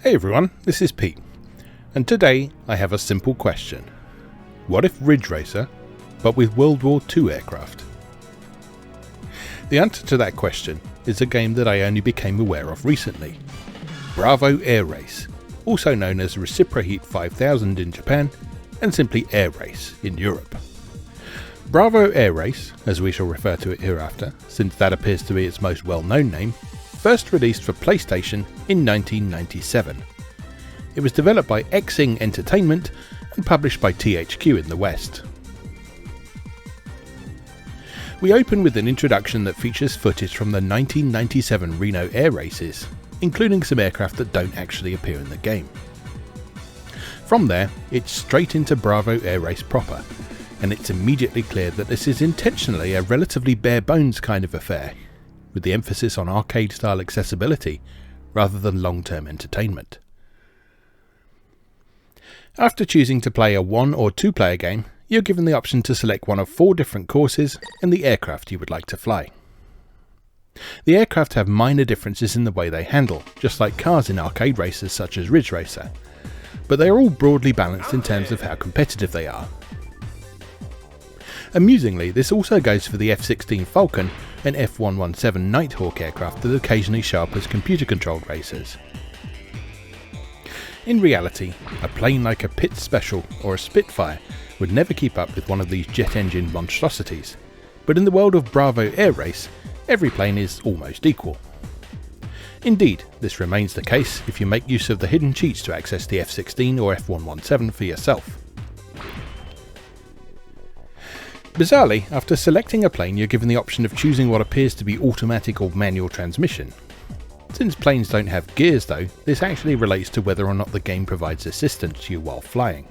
Hey everyone, this is Pete, and today I have a simple question. What if Ridge Racer, but with World War II aircraft? The answer to that question is a game that I only became aware of recently. Bravo Air Race, also known as Reciproheat 5000 in Japan, and simply Air Race in Europe. Bravo Air Race, as we shall refer to it hereafter, since that appears to be its most well-known name, first released for PlayStation in 1997. It was developed by Xing Entertainment and published by THQ in the West. We open with an introduction that features footage from the 1997 Reno air races, including some aircraft that don't actually appear in the game. From there, it's straight into Bravo Air Race proper, and it's immediately clear that this is intentionally a relatively bare bones kind of affair, with the emphasis on arcade-style accessibility rather than long-term entertainment. After choosing to play a 1 or 2 player game, you're given the option to select one of 4 different courses and the aircraft you would like to fly. The aircraft have minor differences in the way they handle, just like cars in arcade races such as Ridge Racer, but they are all broadly balanced in terms of how competitive they are. Amusingly, this also goes for the F-16 Falcon and F-117 Nighthawk aircraft that occasionally show up as computer-controlled racers. In reality, a plane like a Pitts Special or a Spitfire would never keep up with one of these jet-engine monstrosities, but in the world of Bravo Air Race, every plane is almost equal. Indeed, this remains the case if you make use of the hidden cheats to access the F-16 or F-117 for yourself. Bizarrely, after selecting a plane, you're given the option of choosing what appears to be automatic or manual transmission. Since planes don't have gears though, this actually relates to whether or not the game provides assistance to you while flying.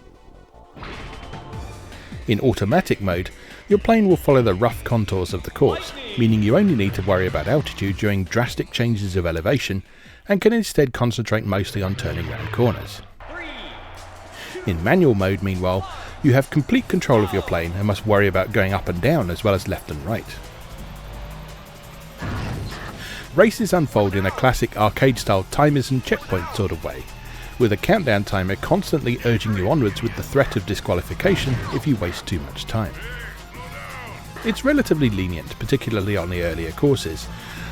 In automatic mode, your plane will follow the rough contours of the course, meaning you only need to worry about altitude during drastic changes of elevation and can instead concentrate mostly on turning around corners. In manual mode, meanwhile, you have complete control of your plane and must worry about going up and down as well as left and right. Races unfold in a classic arcade-style timers and checkpoint sort of way, with a countdown timer constantly urging you onwards with the threat of disqualification if you waste too much time. It's relatively lenient, particularly on the earlier courses,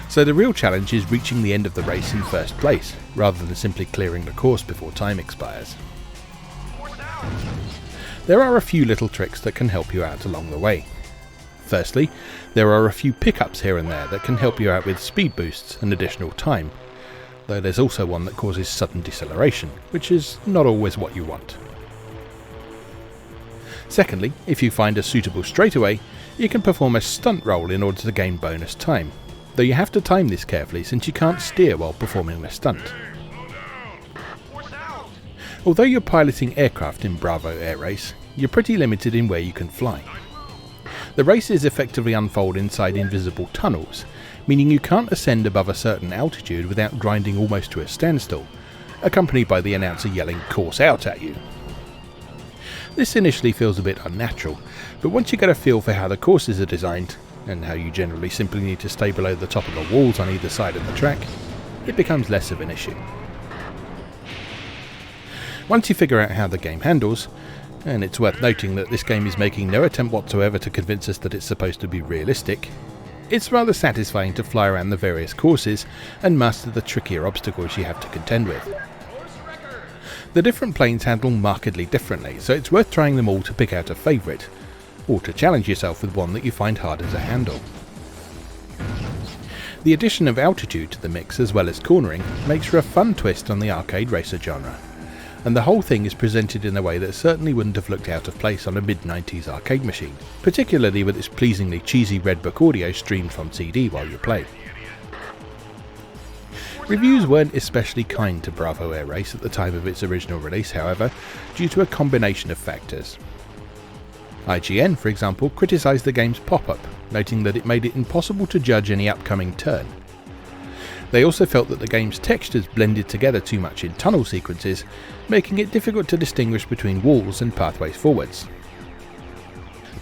so the real challenge is reaching the end of the race in first place, rather than simply clearing the course before time expires. There are a few little tricks that can help you out along the way. Firstly, there are a few pickups here and there that can help you out with speed boosts and additional time, though there's also one that causes sudden deceleration, which is not always what you want. Secondly, if you find a suitable straightaway, you can perform a stunt roll in order to gain bonus time, though you have to time this carefully since you can't steer while performing the stunt. Although you're piloting aircraft in Bravo Air Race, you're pretty limited in where you can fly. The races effectively unfold inside invisible tunnels, meaning you can't ascend above a certain altitude without grinding almost to a standstill, accompanied by the announcer yelling "course out" at you. This initially feels a bit unnatural, but once you get a feel for how the courses are designed, and how you generally simply need to stay below the top of the walls on either side of the track, it becomes less of an issue. Once you figure out how the game handles, and it's worth noting that this game is making no attempt whatsoever to convince us that it's supposed to be realistic, it's rather satisfying to fly around the various courses and master the trickier obstacles you have to contend with. The different planes handle markedly differently, so it's worth trying them all to pick out a favourite, or to challenge yourself with one that you find harder to handle. The addition of altitude to the mix as well as cornering makes for a fun twist on the arcade racer genre, and the whole thing is presented in a way that certainly wouldn't have looked out of place on a mid-90s arcade machine, particularly with its pleasingly cheesy Red Book audio streamed from CD while you play. Reviews weren't especially kind to Bravo Air Race at the time of its original release, however, due to a combination of factors. IGN, for example, criticised the game's pop-up, noting that it made it impossible to judge any upcoming turn. They also felt that the game's textures blended together too much in tunnel sequences, making it difficult to distinguish between walls and pathways forwards.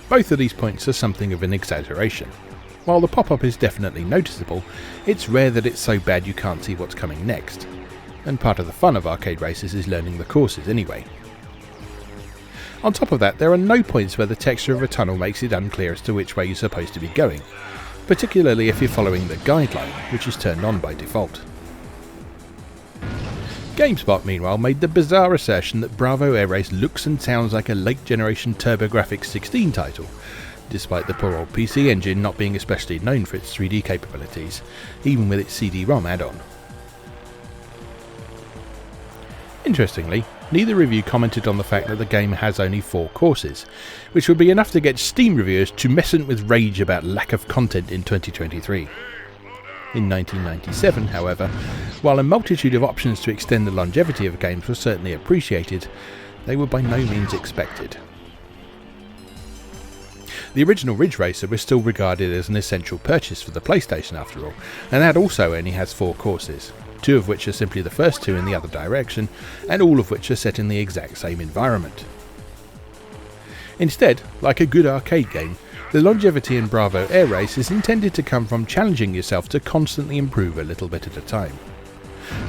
Both of these points are something of an exaggeration. While the pop-up is definitely noticeable, it's rare that it's so bad you can't see what's coming next. and part of the fun of arcade races is learning the courses anyway. On top of that, there are no points where the texture of a tunnel makes it unclear as to which way you're supposed to be going, particularly if you're following the guideline, which is turned on by default. GameSpot meanwhile made the bizarre assertion that Bravo Air Race looks and sounds like a late generation TurboGrafx 16 title, despite the poor old PC engine not being especially known for its 3D capabilities, even with its CD-ROM add-on. Interestingly, neither review commented on the fact that the game has only 4 courses, which would be enough to get Steam reviewers tumescent with rage about lack of content in 2023. In 1997, however, while a multitude of options to extend the longevity of games were certainly appreciated, they were by no means expected. The original Ridge Racer was still regarded as an essential purchase for the PlayStation after all, and that also only has 4 courses, 2 of which are simply the first 2 in the other direction, and all of which are set in the exact same environment. Instead, like a good arcade game, the longevity in Bravo Air Race is intended to come from challenging yourself to constantly improve a little bit at a time.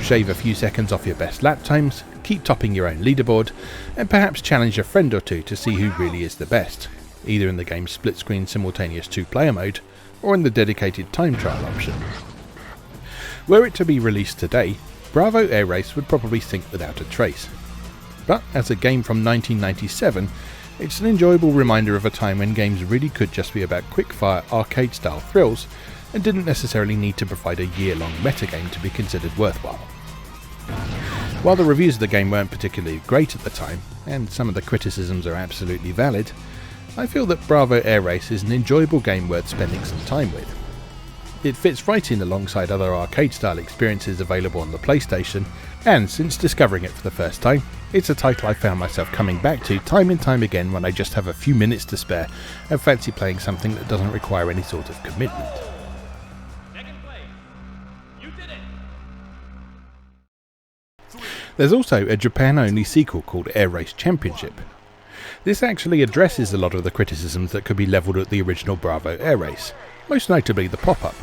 Shave a few seconds off your best lap times, keep topping your own leaderboard, and perhaps challenge a friend or two to see who really is the best, either in the game's split-screen simultaneous 2-player mode, or in the dedicated time trial option. Were it to be released today, Bravo Air Race would probably sink without a trace. But as a game from 1997, it's an enjoyable reminder of a time when games really could just be about quick-fire arcade-style thrills, and didn't necessarily need to provide a year-long metagame to be considered worthwhile. While the reviews of the game weren't particularly great at the time, and some of the criticisms are absolutely valid, I feel that Bravo Air Race is an enjoyable game worth spending some time with. It fits right in alongside other arcade-style experiences available on the PlayStation, and since discovering it for the first time, it's a title I found myself coming back to time and time again when I just have a few minutes to spare and fancy playing something that doesn't require any sort of commitment. There's also a Japan-only sequel called Air Race Championship. This actually addresses a lot of the criticisms that could be levelled at the original Bravo Air Race, most notably the pop-up.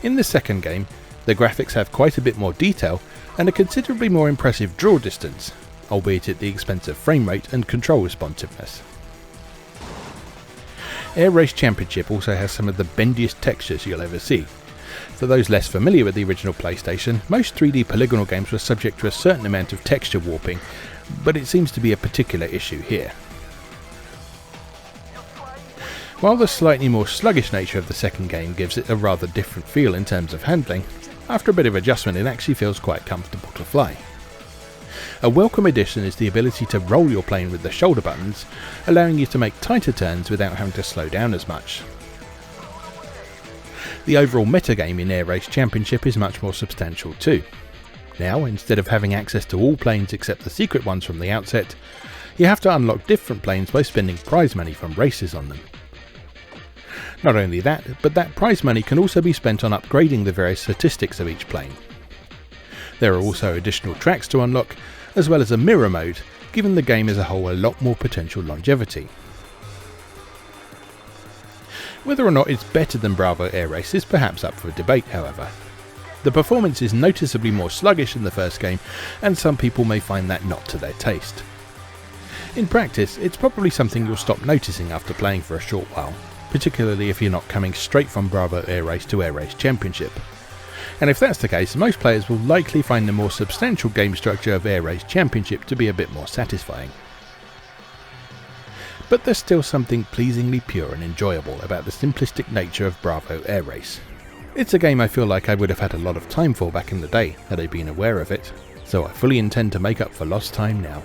In the second game, the graphics have quite a bit more detail and a considerably more impressive draw distance, albeit at the expense of frame rate and control responsiveness. Air Race Championship also has some of the bendiest textures you'll ever see. For those less familiar with the original PlayStation, most 3D polygonal games were subject to a certain amount of texture warping, but it seems to be a particular issue here. While the slightly more sluggish nature of the second game gives it a rather different feel in terms of handling, after a bit of adjustment it actually feels quite comfortable to fly. A welcome addition is the ability to roll your plane with the shoulder buttons, allowing you to make tighter turns without having to slow down as much. The overall metagame in Air Race Championship is much more substantial too. Now, instead of having access to all planes except the secret ones from the outset, you have to unlock different planes by spending prize money from races on them. Not only that, but that prize money can also be spent on upgrading the various statistics of each plane. There are also additional tracks to unlock, as well as a mirror mode, giving the game as a whole a lot more potential longevity. Whether or not it's better than Bravo Air Race is perhaps up for debate, however. The performance is noticeably more sluggish than the first game, and some people may find that not to their taste. In practice, it's probably something you'll stop noticing after playing for a short while, particularly if you're not coming straight from Bravo Air Race to Air Race Championship. And if that's the case, most players will likely find the more substantial game structure of Air Race Championship to be a bit more satisfying. But there's still something pleasingly pure and enjoyable about the simplistic nature of Bravo Air Race. It's a game I feel like I would have had a lot of time for back in the day had I been aware of it, so I fully intend to make up for lost time now.